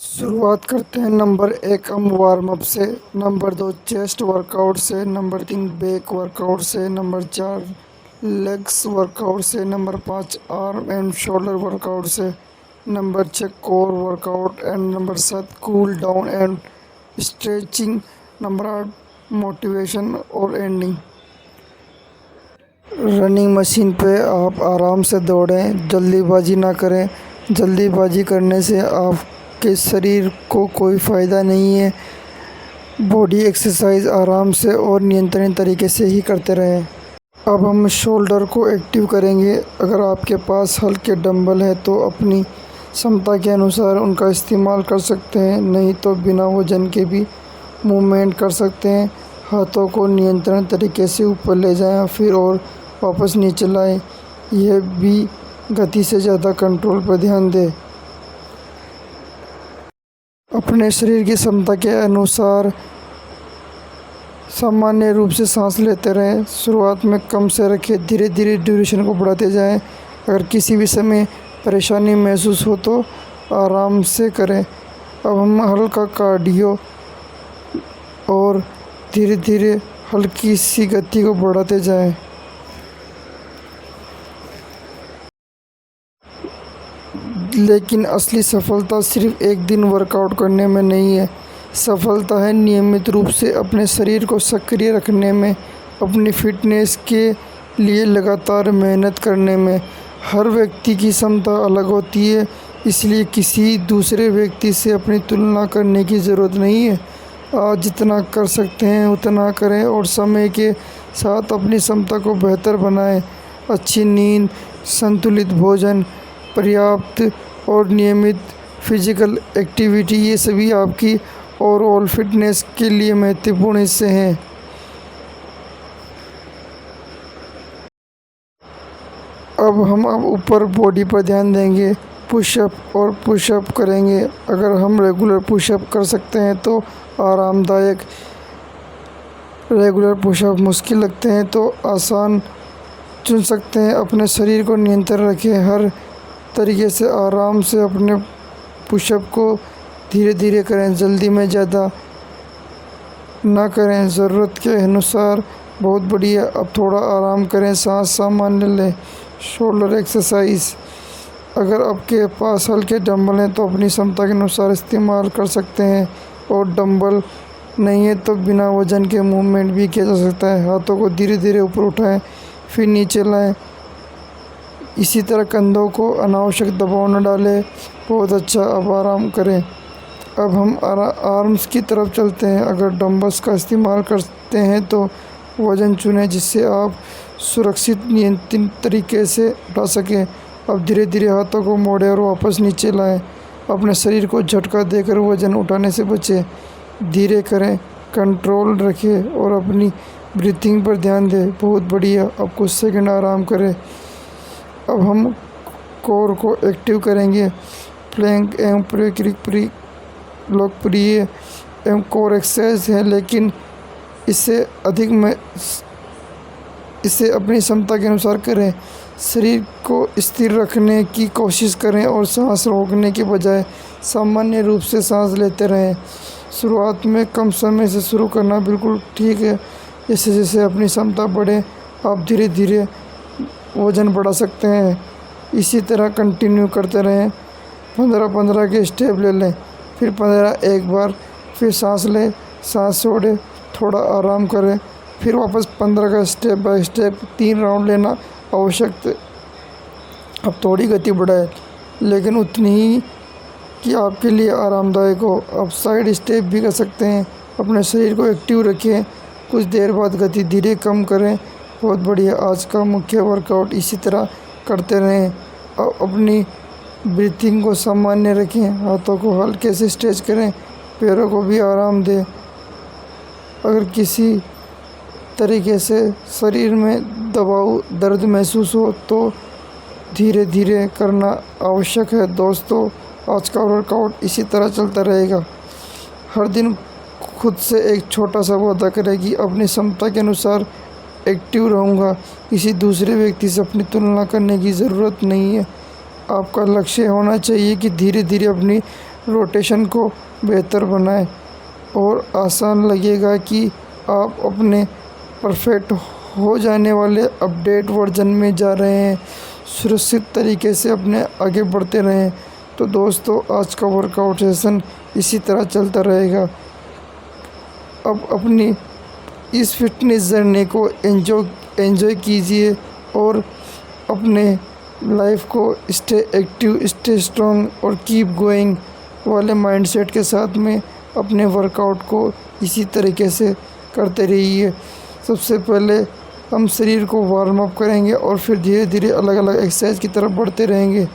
शुरुआत करते हैं नंबर 1 हम वार्म अप से, नंबर 2 चेस्ट वर्कआउट से, नंबर 3 बैक वर्कआउट से, नंबर 4 लेग्स वर्कआउट से, number 5 arm and shoulder workout से, number 6 core workout and number 7 cool down and stretching, number 8 motivation और एंडिंग। रनिंग मशीन पे आप आराम से दौड़ें, जल्दीबाजी ना करें। जल्दीबाजी करने से आपके शरीर को कोई फ़ायदा नहीं है। बॉडी एक्सरसाइज आराम से और नियंत्रित तरीके से ही करते रहें। अब हम शोल्डर को एक्टिव करेंगे। अगर आपके पास हल्के डंबल है तो अपनी क्षमता के अनुसार उनका इस्तेमाल कर सकते हैं, नहीं तो बिना वजन के भी मूवमेंट कर सकते हैं। हाथों को नियंत्रण तरीके से ऊपर ले जाएं, फिर और वापस नीचे लाएं। यह भी गति से ज़्यादा कंट्रोल पर ध्यान दें। अपने शरीर की क्षमता के अनुसार सामान्य रूप से सांस लेते रहें। शुरुआत में कम से रखें, धीरे धीरे ड्यूरेशन को बढ़ाते जाएं। अगर किसी भी समय परेशानी महसूस हो तो आराम से करें। अब हम हल्का कार्डियो और धीरे धीरे हल्की सी गति को बढ़ाते जाएं। लेकिन असली सफलता सिर्फ एक दिन वर्कआउट करने में नहीं है। सफलता है नियमित रूप से अपने शरीर को सक्रिय रखने में, अपनी फिटनेस के लिए लगातार मेहनत करने में। हर व्यक्ति की क्षमता अलग होती है, इसलिए किसी दूसरे व्यक्ति से अपनी तुलना करने की ज़रूरत नहीं है। आज जितना कर सकते हैं उतना करें और समय के साथ अपनी क्षमता को बेहतर बनाएं। अच्छी नींद, संतुलित भोजन, पर्याप्त और नियमित फिजिकल एक्टिविटी, ये सभी आपकी ओवरऑल फिटनेस के लिए महत्वपूर्ण हिस्से हैं। अब ऊपर बॉडी पर ध्यान देंगे। पुशअप और पुशअप करेंगे। अगर हम रेगुलर पुशअप कर सकते हैं तो आरामदायक, रेगुलर पुशअप मुश्किल लगते हैं तो आसान चुन सकते हैं। अपने शरीर को नियंत्रण रखें। हर तरीके से आराम से अपने पुशअप को धीरे धीरे करें, जल्दी में ज़्यादा ना करें, ज़रूरत के अनुसार। बहुत बढ़िया। अब थोड़ा आराम करें, सांस सामान्य लें। शोल्डर एक्सरसाइज, अगर आपके पास हल्के डंबल हैं तो अपनी क्षमता के अनुसार इस्तेमाल कर सकते हैं, और डंबल नहीं है तो बिना वजन के मूवमेंट भी किया जा सकता है। हाथों को धीरे धीरे ऊपर उठाएं, फिर नीचे लाएं। इसी तरह कंधों को अनावश्यक दबाव न डालें। बहुत अच्छा। अब आराम करें। अब हम आर्म्स की तरफ चलते हैं। अगर डंबल्स का इस्तेमाल करते हैं तो वज़न चुनें जिससे आप सुरक्षित नियंत्रित तरीके से उठा सकें। अब धीरे धीरे हाथों को मोड़ें और वापस नीचे लाएं। अपने शरीर को झटका देकर वज़न उठाने से बचें। धीरे करें, कंट्रोल रखें और अपनी ब्रीथिंग पर ध्यान दें। बहुत बढ़िया। अब कुछ सेकंड आराम करें। अब हम कोर को एक्टिव करेंगे। प्लैंक एवं लोकप्रिय एवं कोर एक्सरसाइज है, लेकिन इसे अपनी क्षमता के अनुसार करें। शरीर को स्थिर रखने की कोशिश करें और सांस रोकने के बजाय सामान्य रूप से सांस लेते रहें। शुरुआत में कम समय से शुरू करना बिल्कुल ठीक है। जैसे जैसे अपनी क्षमता बढ़े आप धीरे धीरे वज़न बढ़ा सकते हैं। इसी तरह कंटिन्यू करते रहें। 15-15 के स्टेप ले लें, फिर 15 एक बार, फिर सांस लें, सांस छोड़ें, थोड़ा आराम करें, फिर वापस 15 का स्टेप बाय स्टेप 3 राउंड लेना आवश्यक है। अब थोड़ी गति बढ़ाएं, लेकिन उतनी ही कि आपके लिए आरामदायक हो। अब साइड स्टेप भी कर सकते हैं। अपने शरीर को एक्टिव रखें। कुछ देर बाद गति धीरे कम करें। बहुत बढ़िया। आज का मुख्य वर्कआउट इसी तरह करते रहें। अब अपनी ब्रीथिंग को सामान्य रखें। हाथों को हल्के से स्ट्रेच करें, पैरों को भी आराम दें। अगर किसी तरीके से शरीर में दर्द महसूस हो तो धीरे धीरे करना आवश्यक है। दोस्तों, आज का वर्कआउट इसी तरह चलता रहेगा। हर दिन खुद से एक छोटा सा वादा करें कि अपनी क्षमता के अनुसार एक्टिव रहूँगा। किसी दूसरे व्यक्ति से अपनी तुलना करने की ज़रूरत नहीं है। आपका लक्ष्य होना चाहिए कि धीरे धीरे अपनी रोटेशन को बेहतर बनाएं और आसान लगेगा कि आप अपने परफेक्ट हो जाने वाले अपडेट वर्जन में जा रहे हैं। सुरक्षित तरीके से अपने आगे बढ़ते रहें। तो दोस्तों, आज का वर्कआउट सेशन इसी तरह चलता रहेगा। अब अपनी इस फिटनेस जर्नी को एंजॉय कीजिए और अपने लाइफ को स्टे एक्टिव, स्टे स्ट्रॉन्ग और कीप गोइंग वाले माइंडसेट के साथ में अपने वर्कआउट को इसी तरीके से करते रहिए। सबसे पहले हम शरीर को वार्म अप करेंगे और फिर धीरे धीरे अलग अलग एक्सरसाइज की तरफ बढ़ते रहेंगे।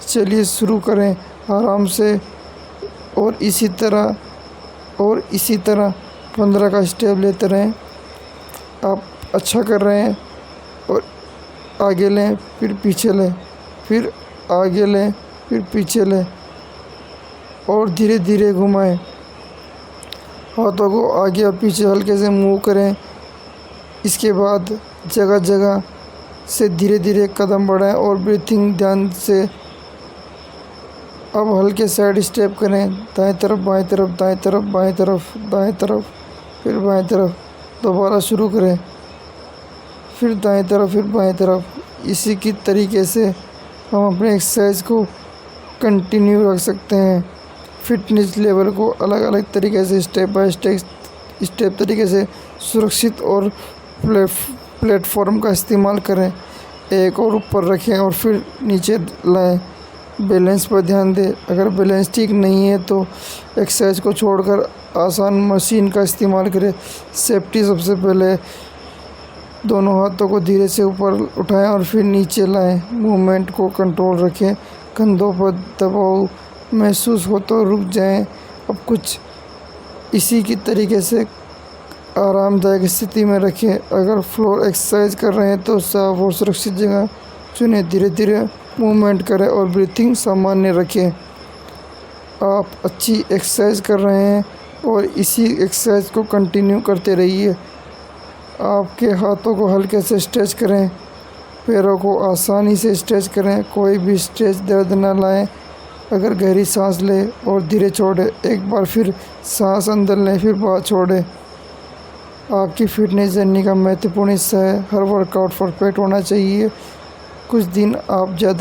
चलिए शुरू करें आराम से और इसी तरह 15 का स्टेप लेते रहें। आप अच्छा कर रहे हैं और आगे लें, फिर पीछे लें, फिर आगे लें, फिर पीछे लें और धीरे धीरे घुमाएं। हाथों को आगे और पीछे हल्के से मूव करें। इसके बाद जगह जगह से धीरे धीरे कदम बढ़ाएं और ब्रीथिंग ध्यान से। अब हल्के साइड स्टेप करें, दाएं तरफ बाएं तरफ, दाएं तरफ बाएं तरफ, दाएं तरफ फिर बाएं तरफ। दोबारा शुरू करें, फिर दाएं तरफ फिर बाएं तरफ। इसी की तरीके से हम अपने एक्सरसाइज को कंटिन्यू रख सकते हैं। फिटनेस लेवल को अलग अलग तरीके से स्टेप बाय स्टेप तरीके से सुरक्षित और प्लेटफॉर्म का इस्तेमाल करें। एक और ऊपर रखें और फिर नीचे लाएं। बैलेंस पर ध्यान दें। अगर बैलेंस ठीक नहीं है तो एक्सरसाइज को छोड़कर आसान मशीन का इस्तेमाल करें। सेफ्टी सबसे पहले। दोनों हाथों को धीरे से ऊपर उठाएं और फिर नीचे लाएं। मूवमेंट को कंट्रोल रखें। कंधों पर दबाव महसूस हो तो रुक जाएं। अब कुछ इसी की तरीके से आरामदायक स्थिति में रखें। अगर फ्लोर एक्सरसाइज कर रहे हैं तो साफ और सुरक्षित जगह चुनें। धीरे धीरे मूवमेंट करें और ब्रीथिंग सामान्य रखें। आप अच्छी एक्सरसाइज कर रहे हैं और इसी एक्सरसाइज को कंटिन्यू करते रहिए। आपके हाथों को हल्के से स्ट्रेच करें, पैरों को आसानी से स्ट्रेच करें। कोई भी स्ट्रेच दर्द न लाएं। अगर गहरी सांस लें और धीरे छोड़ें। एक बार फिर सांस अंदर लें, फिर बाहर छोड़ें। आपकी फिटनेस जर्नी का महत्वपूर्ण हिस्सा है। हर वर्कआउट परफेक्ट होना चाहिए। कुछ दिन आप ज़्यादा